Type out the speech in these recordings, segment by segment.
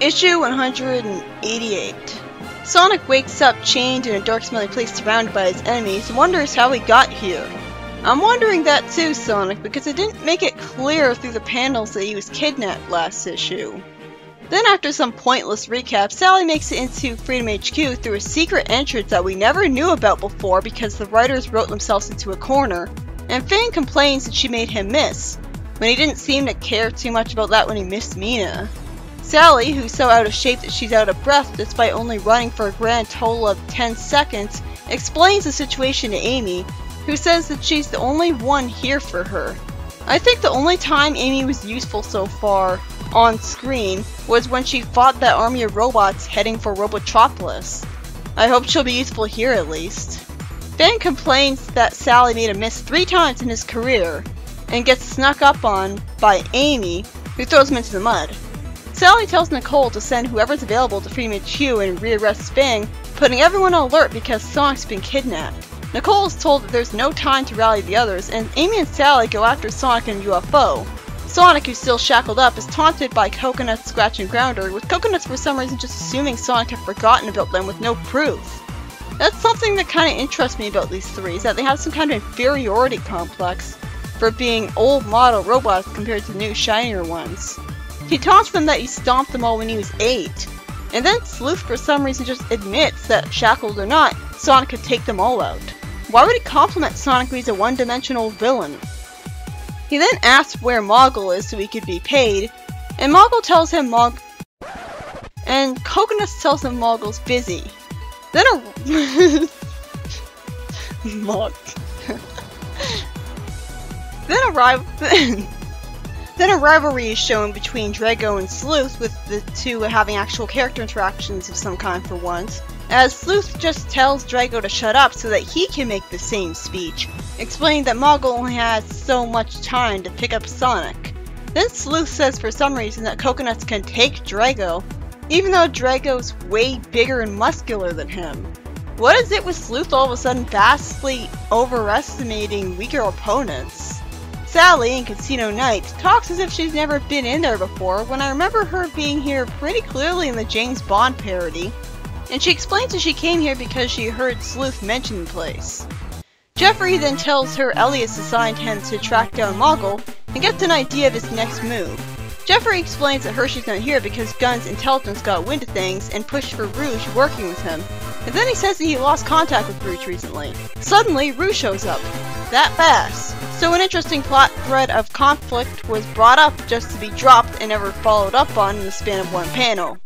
Issue 188. Sonic wakes up chained in a dark smelling place surrounded by his enemies and wonders how he got here. I'm wondering that too, Sonic, because it didn't make it clear through the panels that he was kidnapped last issue. Then after some pointless recap, Sally makes it into Freedom HQ through a secret entrance that we never knew about before because the writers wrote themselves into a corner, and Finn complains that she made him miss, when he didn't seem to care too much about that when he missed Mina. Sally, who's so out of shape that she's out of breath despite only running for a grand total of 10 seconds, explains the situation to Amy, who says that she's the only one here for her. I think the only time Amy was useful so far on screen was when she fought that army of robots heading for Robotropolis. I hope she'll be useful here at least. Finn complains that Sally made a miss 3 times in his career and gets snuck up on by Amy, who throws him into the mud. Sally tells Nicole to send whoever's available to Freedom HQ and rearrest Finn, putting everyone on alert because Sonic's been kidnapped. Nicole is told that there's no time to rally the others, and Amy and Sally go after Sonic and UFO. Sonic, who's still shackled up, is taunted by Coconut, Scratch, and Grounder, with Coconuts for some reason just assuming Sonic had forgotten about them with no proof. That's something that kinda interests me about these three, is that they have some kind of inferiority complex for being old model robots compared to new, shinier ones. He taunts them that he stomped them all when he was 8, and then Sleuth for some reason just admits that, shackled or not, Sonic could take them all out. Why would he compliment Sonic when he's a one-dimensional villain? He then asks where Moggle is so he could be paid, and Moggle tells him and Coconuts tells him Moggle's busy. Then Then a rivalry is shown between Drago and Sleuth, with the two having actual character interactions of some kind for once, as Sleuth just tells Drago to shut up so that he can make the same speech, explaining that Moggle only has so much time to pick up Sonic. Then Sleuth says for some reason that Coconuts can take Drago, even though Drago's way bigger and muscular than him. What is it with Sleuth all of a sudden vastly overestimating weaker opponents? Sally, in Casino Night, talks as if she's never been in there before, when I remember her being here pretty clearly in the James Bond parody, and she explains that she came here because she heard Sleuth mention the place. Jeffrey then tells her Elias assigned him to track down Moggle, and gets an idea of his next move. Jeffrey explains that Hershey's not here because Gunn's intelligence got wind of things and pushed for Rouge working with him, and then he says that he lost contact with Rouge recently. Suddenly, Rouge shows up. That fast. So an interesting plot thread of conflict was brought up just to be dropped and never followed up on in the span of one panel.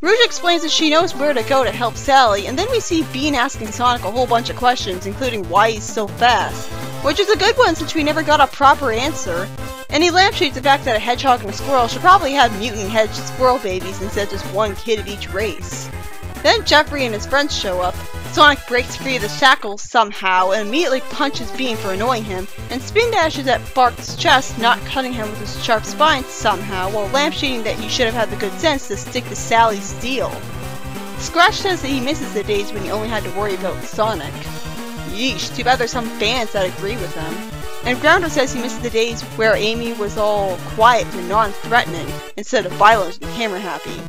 Rouge explains that she knows where to go to help Sally, and then we see Bean asking Sonic a whole bunch of questions, including why he's so fast, which is a good one since we never got a proper answer, and he lampshades the fact that a hedgehog and a squirrel should probably have mutant hedge squirrel babies instead of just one kid of each race. Then Jeffrey and his friends show up. Sonic breaks free of the shackles somehow and immediately punches Bean for annoying him, and spin dashes at Bark's chest, not cutting him with his sharp spine somehow, while lampshading that he should have had the good sense to stick to Sally's steel. Scratch says that he misses the days when he only had to worry about Sonic. Yeesh, too bad there's some fans that agree with him. And Grounder says he misses the days where Amy was all quiet and non-threatening, instead of violent and camera-happy.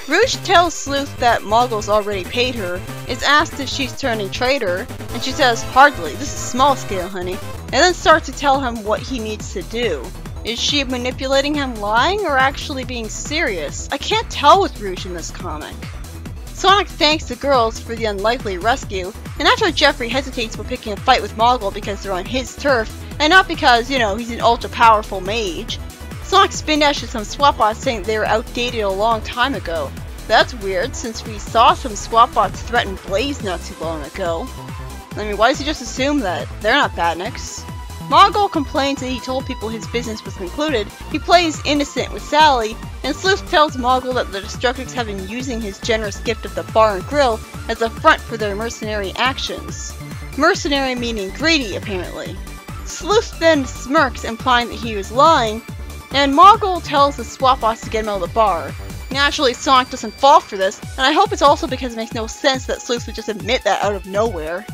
Rouge tells Sleuth that Moggle's already paid her, is asked if she's turning traitor, and she says, "Hardly, this is small scale, honey," and then starts to tell him what he needs to do. Is she manipulating him lying, or actually being serious? I can't tell with Rouge in this comic. Sonic thanks the girls for the unlikely rescue, and after Jeffrey hesitates for picking a fight with Moggle because they're on his turf, and not because, you know, he's an ultra-powerful mage, Sonic spin dashes some swap-bots saying they were outdated a long time ago. That's weird, since we saw some swap-bots threaten Blaze not too long ago. I mean, why does he just assume that? They're not badniks. Moggle complains that he told people his business was concluded, he plays innocent with Sally, and Sleuth tells Moggle that the Destructives have been using his generous gift of the bar and grill as a front for their mercenary actions. Mercenary meaning greedy, apparently. Sleuth then smirks, implying that he was lying, and Moggle tells the swap boss to get him out of the bar. Naturally, Sonic doesn't fall for this, and I hope it's also because it makes no sense that Sleuth would just admit that out of nowhere.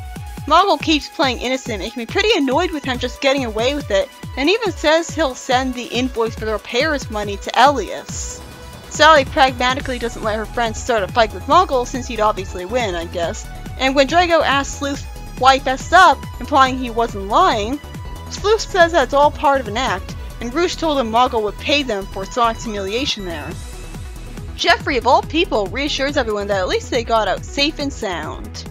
Moggle keeps playing innocent, making me pretty annoyed with him just getting away with it, and even says he'll send the invoice for the repairs money to Elias. Sally pragmatically doesn't let her friends start a fight with Muggle since he'd obviously win, I guess. And when Drago asks Sleuth why he fessed up, implying he wasn't lying, Sleuth says that's all part of an act, and Rouge told him Muggle would pay them for Sonic's humiliation there. Jeffrey, of all people, reassures everyone that at least they got out safe and sound.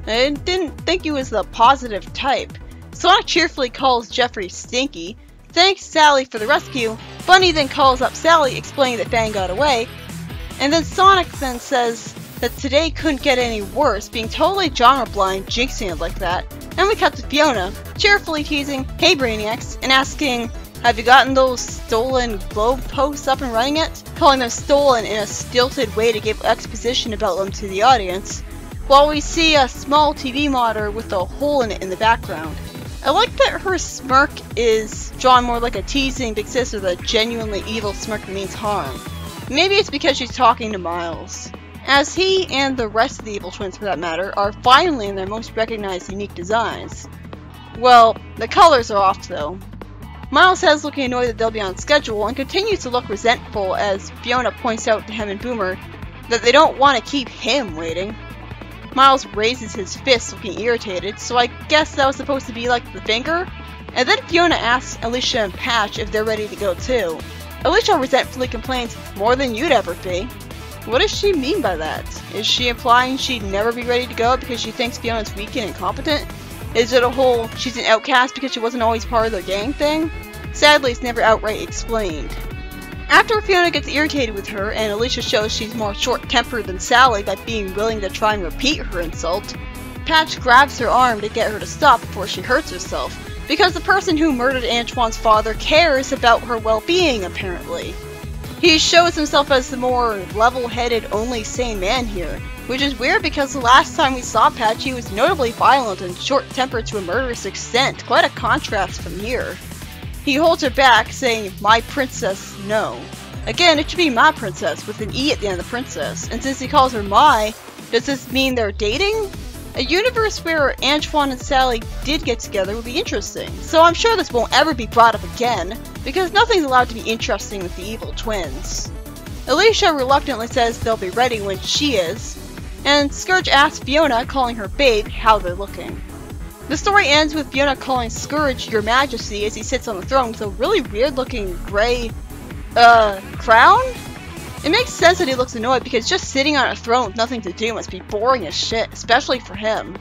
I didn't think he was the positive type. Sonic cheerfully calls Jeffrey stinky, thanks Sally for the rescue. Bunny then calls up Sally, explaining that Fang got away, and then Sonic then says that today couldn't get any worse, being totally genre blind, jinxing it like that. And we cut to Fiona, cheerfully teasing, "Hey Brainiacs," and asking, "Have you gotten those stolen globe posts up and running yet?" Calling them stolen in a stilted way to give exposition about them to the audience, while we see a small TV monitor with a hole in it in the background. I like that her smirk is drawn more like a teasing big sister than a genuinely evil smirk that means harm. Maybe it's because she's talking to Miles, as he, and the rest of the evil twins for that matter, are finally in their most recognized unique designs. Well, the colors are off though. Miles says, looking annoyed that they'll be on schedule, and continues to look resentful as Fiona points out to him and Boomer that they don't want to keep him waiting. Miles raises his fist, looking irritated, so I guess that was supposed to be like the finger? And then Fiona asks Alicia and Patch if they're ready to go too. Alicia resentfully complains, "More than you'd ever be." What does she mean by that? Is she implying she'd never be ready to go because she thinks Fiona's weak and incompetent? Is it a whole she's an outcast because she wasn't always part of the gang thing? Sadly, it's never outright explained. After Fiona gets irritated with her and Alicia shows she's more short-tempered than Sally by being willing to try and repeat her insult, Patch grabs her arm to get her to stop before she hurts herself, because the person who murdered Antoine's father cares about her well-being, apparently. He shows himself as the more level-headed, only sane man here, which is weird because the last time we saw Patch he was notably violent and short-tempered to a murderous extent, quite a contrast from here. He holds her back, saying, "My princess, no." Again, it should be my princess, with an E at the end of the princess, and since he calls her my, does this mean they're dating? A universe where Antoine and Sally did get together would be interesting, so I'm sure this won't ever be brought up again, because nothing's allowed to be interesting with the evil twins. Alicia reluctantly says they'll be ready when she is, and Scourge asks Fiona, calling her babe, how they're looking. The story ends with Fiona calling Scourge Your Majesty as he sits on the throne with a really weird looking gray, crown? It makes sense that he looks annoyed because just sitting on a throne with nothing to do must be boring as shit, especially for him.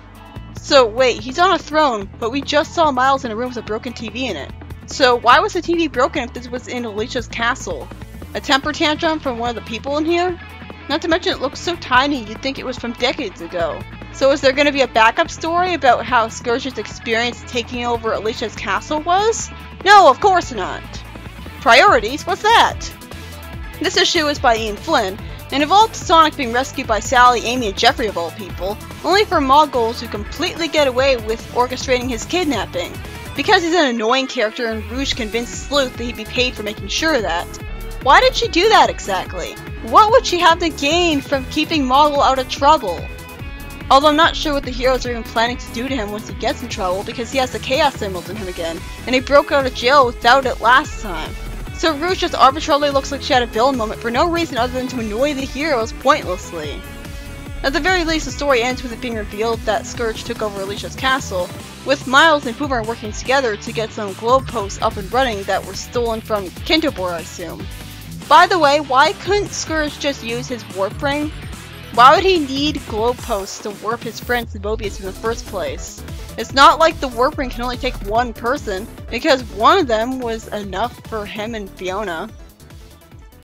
So wait, he's on a throne, but we just saw Miles in a room with a broken TV in it. So why was the TV broken if this was in Alicia's castle? A temper tantrum from one of the people in here? Not to mention it looks so tiny you'd think it was from decades ago. So is there going to be a backup story about how Scourge's experience taking over Alicia's castle was? No, of course not. Priorities? What's that? This issue is by Ian Flynn, and involved Sonic being rescued by Sally, Amy, and Jeffrey of all people, only for Muggles who completely get away with orchestrating his kidnapping. Because he's an annoying character and Rouge convinced Sleuth that he'd be paid for making sure of that. Why did she do that exactly? What would she have to gain from keeping Muggle out of trouble? Although I'm not sure what the heroes are even planning to do to him once he gets in trouble because he has the Chaos Emerald in him again, and he broke out of jail without it last time. So Rouge just arbitrarily looks like she had a villain moment for no reason other than to annoy the heroes pointlessly. At the very least, the story ends with it being revealed that Scourge took over Alicia's castle, with Miles and Boomer working together to get some globe posts up and running that were stolen from Kintobor, I assume. By the way, why couldn't Scourge just use his warp ring? Why would he need globe posts to warp his friends to Mobius in the first place? It's not like the warp ring can only take one person, because one of them was enough for him and Fiona.